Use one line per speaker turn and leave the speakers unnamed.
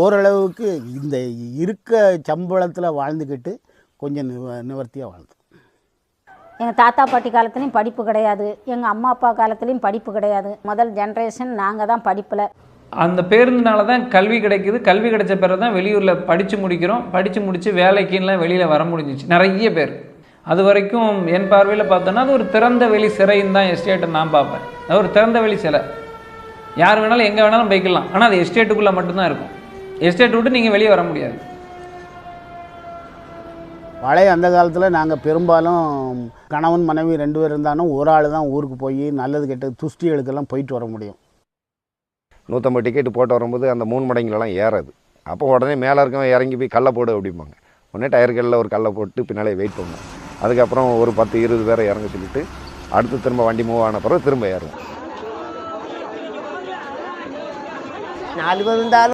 ஓரளவுக்கு இந்த இருக்க சம்பளத்தில் வாழ்ந்துக்கிட்டு கொஞ்சம் நிவர்த்தியாக வாழ்ந்தோம்.
எங்கள் தாத்தா பாட்டி காலத்துலேயும் படிப்பு கிடையாது, எங்கள் அம்மா அப்பா காலத்துலேயும் படிப்பு கிடையாது. முதல் ஜென்ரேஷன் நாங்கள் தான் படிப்பில்.
அந்த பேருந்துனால தான் கல்வி கிடைக்குது. கல்வி கிடைச்ச பிறகு தான் வெளியூரில் படித்து முடிக்கிறோம். படித்து முடித்து வேலைக்குலாம் வெளியில் வர முடிஞ்சிச்சு நிறைய பேர். அது வரைக்கும் என் பார்வையில் பார்த்தோன்னா அது ஒரு திறந்த வெளி சிறைன்னு தான் எஸ்டேட்டை நான் பார்ப்பேன். அது ஒரு திறந்த வெளி சிறை, யார் வேணாலும் எங்கே வேணாலும் போய்க்கலாம். ஆனால் அது எஸ்டேட்டுக்குள்ளே மட்டும்தான் இருக்கும். எஸ்டேட் விட்டு நீங்கள் வெளியே வர முடியாது.
பழைய அந்த காலத்தில் நாங்கள் பெரும்பாலும் கணவன் மனைவி 2 பேர் இருந்தாலும் ஒரு ஆள் தான் ஊருக்கு போய் நல்லது கெட்டது துஷ்டிகளுக்கெல்லாம் போயிட்டு வர முடியும்.
150 டிக்கெட்டு போட்டு வரும்போது அந்த 3 மடங்குலலாம் ஏறாது. அப்போ உடனே மேலே இருக்கவன் இறங்கி போய் கல்லை போடு அப்படிம்பாங்க. உடனே டயர்களில் ஒரு கல்லை போட்டு பின்னாலே வெயிட் பண்ணுவோம். அதுக்கப்புறம் ஒரு 10-20 பேரை இறங்க சொல்லிவிட்டு அடுத்து திரும்ப வண்டி மூவ் ஆன பிறகு திரும்ப ஏறுவோம்.
4 பேர் இருந்தாலும்